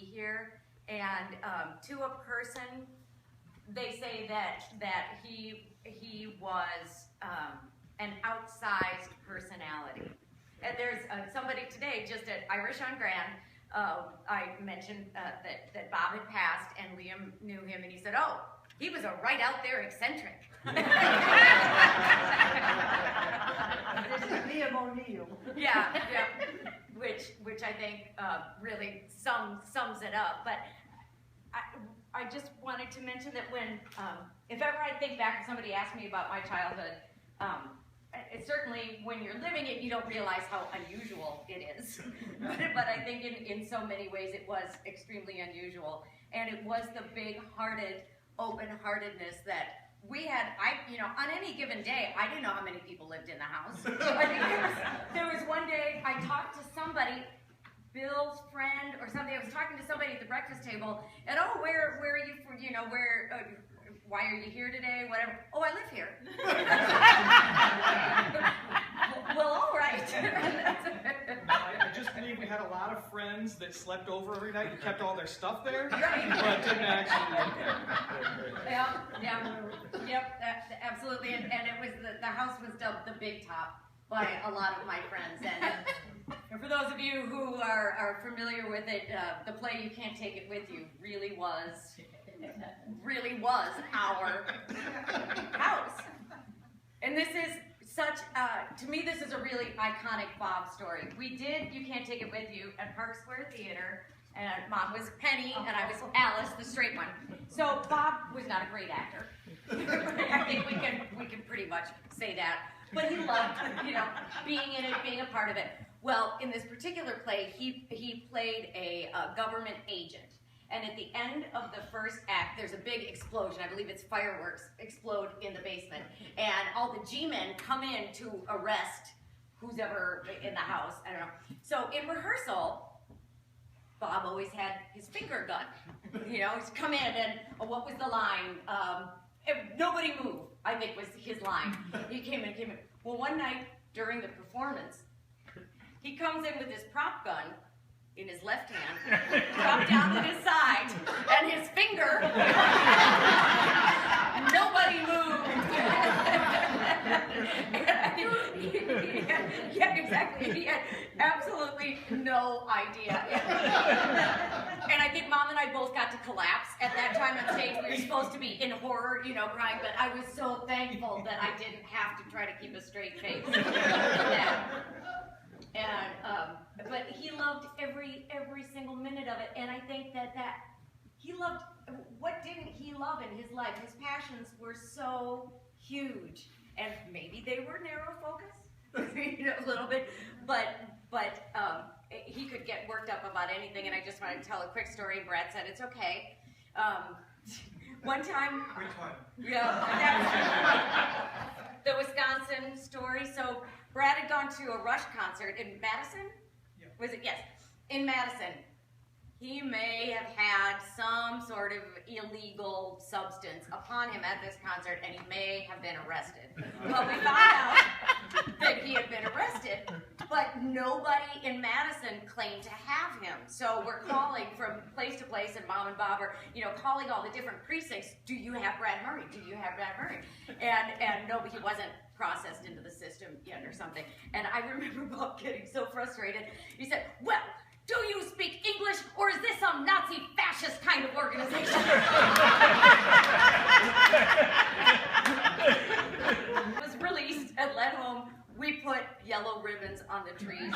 here, and to a person, they say that he was an outsized personality. And there's somebody today, just at Irish on Grand, I mentioned that Bob had passed, and Liam knew him, and he said, oh, he was a right out there eccentric. This is Liam O'Neill. Yeah, which I think really sums it up. But I just wanted to mention that when, if ever I think back and somebody asked me about my childhood, it's certainly when you're living it, you don't realize how unusual it is. But I think in so many ways it was extremely unusual. And it was the big-hearted, open-heartedness that we had. On any given day, I didn't know how many people lived in the house. I think there was one day I talked to somebody, Bill's friend or something. I was talking to somebody at the breakfast table, and oh, where are you from? Why are you here today? Whatever. Oh, I live here. Well, all right. I just believe we had a lot of friends that slept over every night and kept all their stuff there, Right. but didn't actually. Yep, absolutely. And it was the house was dubbed the Big Top by a lot of my friends. And for those of you who are familiar with it, the play You Can't Take It With You really was our house. And this is such, to me, this is a really iconic Bob story. We did You Can't Take It With You at Park Square Theater, and Mom was Penny, and I was Alice, the straight one. So Bob was not a great actor. I think we can pretty much say that. But he loved, being in it, being a part of it. Well, in this particular play, he played a government agent. And at the end of the first act, there's a big explosion. I believe it's fireworks explode in the basement. And all the G-men come in to arrest who's ever in the house. I don't know. So in rehearsal, Bob always had his finger gun. He's come in and, what was the line? Nobody move, I think was his line. He came in. Well, one night during the performance, he comes in with his prop gun in his left hand, dropped down to his side, and his finger, nobody moved. Yeah, exactly. He had absolutely no idea. And I think Mom and I both got to collapse at that time on stage. We were supposed to be in horror, crying, but I was so thankful that I didn't have to try to keep a straight face. But he loved every single minute of it, and I think that he loved, what didn't he love in his life? His passions were so huge, and maybe they were narrow focused, a little bit, but he could get worked up about anything, and I just wanted to tell a quick story. Brad said it's okay. One time, the Wisconsin story. So Brad had gone to a Rush concert in Madison. Yeah. Was it? Yes, in Madison. He may have had some sort of illegal substance upon him at this concert, and he may have been arrested. Well, we found out that he had been arrested, but nobody in Madison claimed to have him. So we're calling from place to place, and Mom and Bob are, calling all the different precincts. Do you have Brad Murray? Do you have Brad Murray? And no, he wasn't processed into the system yet or something. And I remember Bob getting so frustrated. He said, well, do you speak English, or is this some Nazi fascist kind of organization? Was released and led home. We put yellow ribbons on the trees.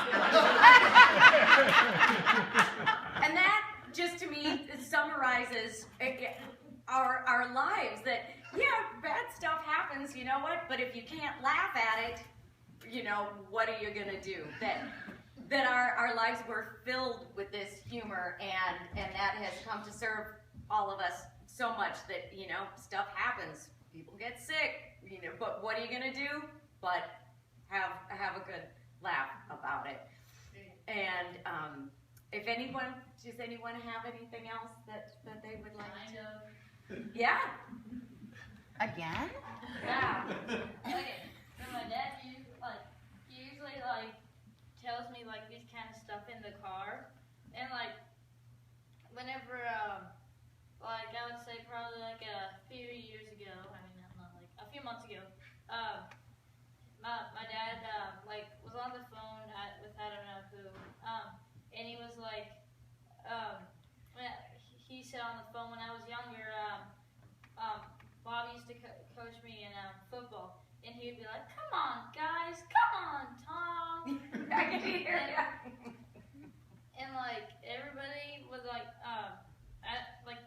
And that, just to me, summarizes our lives. That, bad stuff happens, you know what? But if you can't laugh at it, what are you going to do? That our lives were filled with this humor, and that has come to serve all of us so much that, stuff happens. People get sick, but what are you going to do? But have a good laugh about it. And does anyone have anything else that they would like to? Yeah. Again? Yeah. Okay. So my dad usually tells me these kind of stuff in the car, and when ago. My dad like was on the phone with I don't know who, and he was like, he said on the phone when I was younger, Bob used to coach me in football, and he would be like, "Come on, guys, come on, Tom." I can hear ya. And like everybody was like,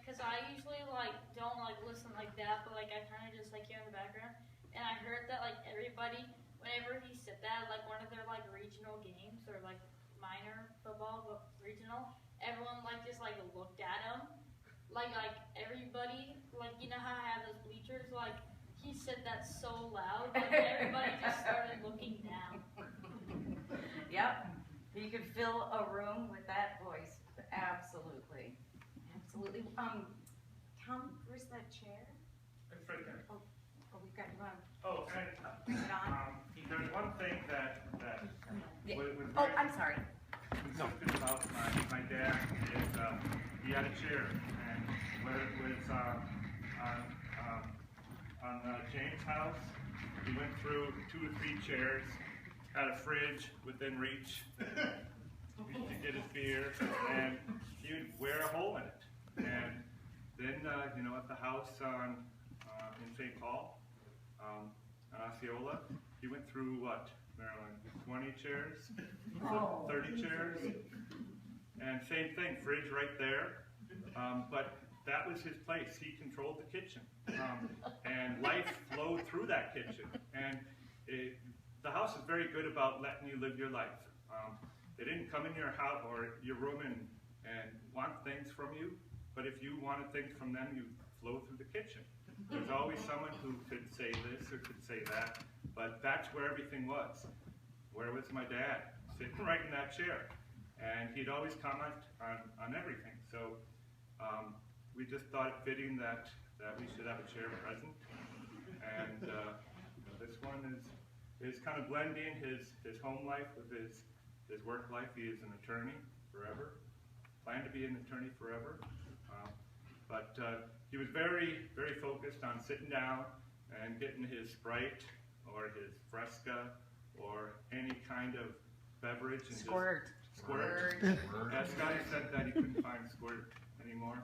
cause I usually like don't like listen like that, but like I kind of just like hear in the background. And I heard that like everybody, whenever he said that, like one of their like regional games or like minor football, but regional, everyone like just like looked at him, like everybody, like you know how I have those bleachers, like he said that so loud, like everybody just started looking down. Yep. You could fill a room with that voice. Absolutely. Absolutely. Tom, where's that chair? It's right there. Oh, we've got you on. Oh, okay. Bring it on. There's one thing that Yeah. was Oh, very I'm sorry. consistent about my dad is he had a chair, and whether it was on James' house, he went through 2 or 3 chairs, had a fridge within reach to get his beer, and he would wear a hole in it. And then, at the house in St. Paul, on Osceola, he went through what, Marilyn, 20 chairs, 30 chairs, and same thing, fridge right there. But that was his place. He controlled the kitchen, and life flowed through that kitchen. And the house is very good about letting you live your life. They didn't come in your house or your room and want things from you, but if you wanted things from them, you flow through the kitchen. There's always someone who could say this or could say that, but that's where everything was. Where was my dad? Sitting right in that chair. And he'd always comment on everything. So we just thought it fitting that we should have a chair present. And this one is kind of blending his home life with his work life. He is an attorney forever, planned to be an attorney forever. But he was very, very focused on sitting down and getting his Sprite or his Fresca or any kind of beverage. And Squirt. Squirt. Yeah, Scotty said that he couldn't find Squirt anymore.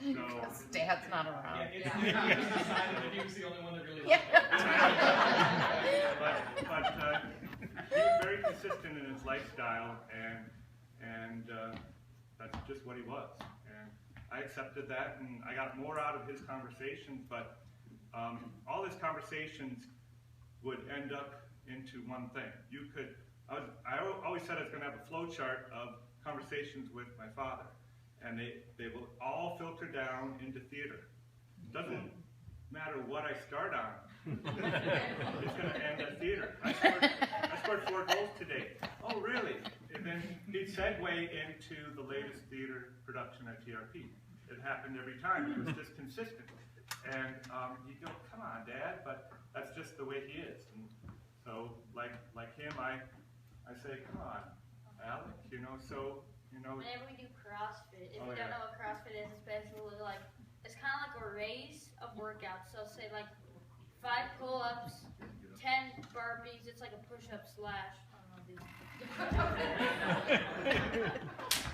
So, Dad's not around. He just decided that he was the only one that really liked it. but he was very consistent in his lifestyle, and that's just what he was. And I accepted that, and I got more out of his conversations, but all his conversations would end up into one thing. I always said I was going to have a flow chart of conversations with my father, and they will all filter down into theater. It doesn't matter what I start on. It's going to end at theater. I scored 4 goals today. Oh, really? And then he'd segue into the latest theater production at TRP. It happened every time. It was just consistent. And you go, come on, Dad, but that's just the way he is. And so, like him, I say, come on, Alec, Whenever we do CrossFit, if you don't know what CrossFit is, it's basically like, it's kind of like a race of workouts. So say like 5 pull-ups, 10 burpees, it's like a push-up slash. I don't know these.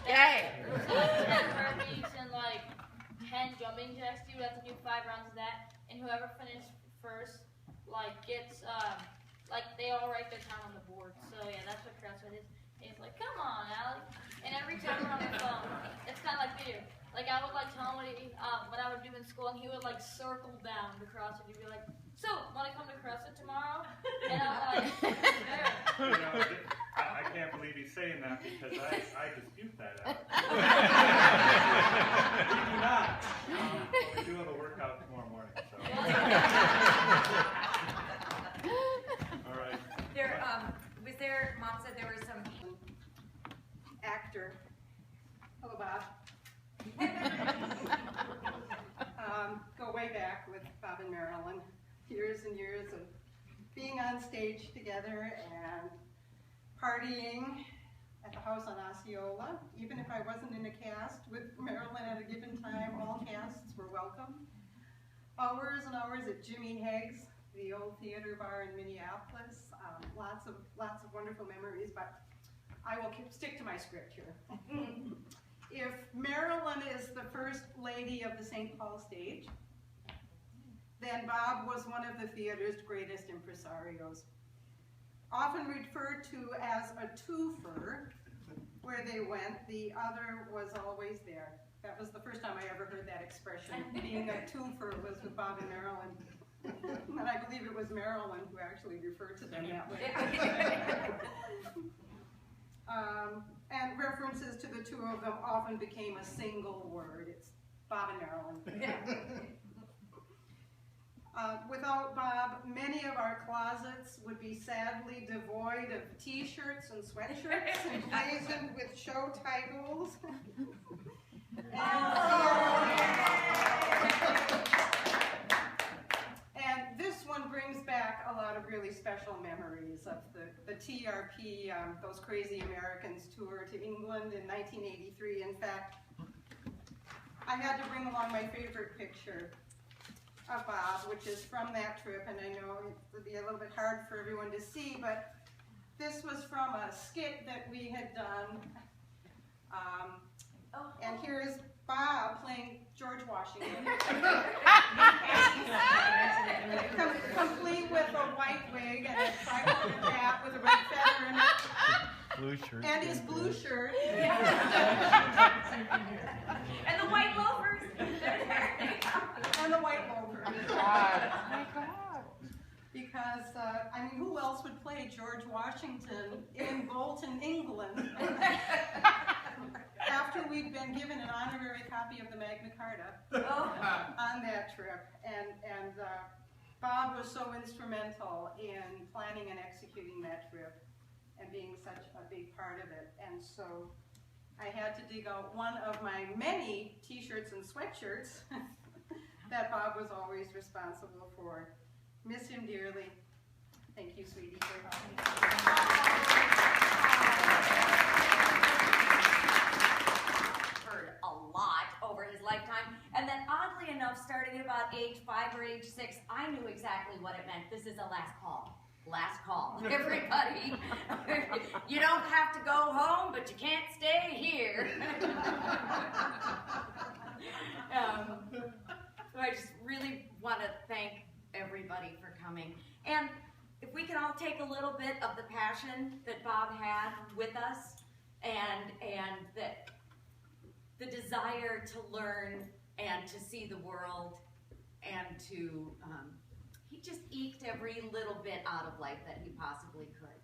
Yay! 10 burpees and like 10 jumping jacks. You would have to do 5 rounds of that, and whoever finished first, like gets, like they all write their time on the board. So yeah, that's what CrossFit is. And it's like, come on, Alec. And every time we're on the phone, it's kind of like video. Like I would like tell him what I would do in school, and he would like circle down the CrossFit. He'd be like, so, want to come to CrossFit tomorrow? And I'm like, sure. I can't believe he's saying that because I dispute that. We do not. We do have a workout tomorrow morning. So. All right. Mom said there were some Actor. Hello, Bob. Go way back with Bob and Marilyn. Years and years of being on stage together and partying at the house on Osceola. Even if I wasn't in a cast with Marilyn at a given time, all casts were welcome. hours and hours at Jimmy Hagg's, the old theater bar in Minneapolis. Lots of wonderful memories, but I will stick to my script here. If Marilyn is the first lady of the St. Paul stage, then Bob was one of the theater's greatest impresarios. Often referred to as a twofer, where they went, the other was always there. That was the first time I ever heard that expression. Being a twofer was with Bob and Marilyn. And I believe it was Marilyn who actually referred to them that way. And references to the two of them often became a single word. It's Bob and Marilyn. Without Bob, many of our closets would be sadly devoid of t-shirts and sweatshirts emblazoned with show titles. And this one brings back a lot of really special memories of the TRP, those Crazy Americans tour to England in 1983. In fact, I had to bring along my favorite picture of Bob, which is from that trip, and I know it would be a little bit hard for everyone to see, but this was from a skit that we had done. And here is Bob playing George Washington. Complete with a white wig and a tri-colored hat with a red feather in it. Blue shirt. And his blue shirt. And the white loafers. And the white loafers. Oh my God. Because, I mean, who else would play George Washington in Bolton, England? After we'd been given an honorary copy of the Magna Carta on that trip. And Bob was so instrumental in planning and executing that trip and being such a big part of it. And so I had to dig out one of my many t-shirts and sweatshirts that Bob was always responsible for. Miss him dearly. Thank you, sweetie, for helping me. Heard a lot over his lifetime, and then oddly enough, starting at about age 5 or age 6, I knew exactly what it meant. This is a last call. Last call, everybody. You don't have to go home, but you can't stay here. I just really want to thank everybody for coming. And if we can all take a little bit of the passion that Bob had with us and the desire to learn and to see the world and to, he just eked every little bit out of life that he possibly could.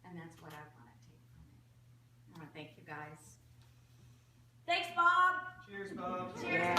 And that's what I want to take from it. I want to thank you guys. Thanks, Bob. Cheers, Bob. Cheers.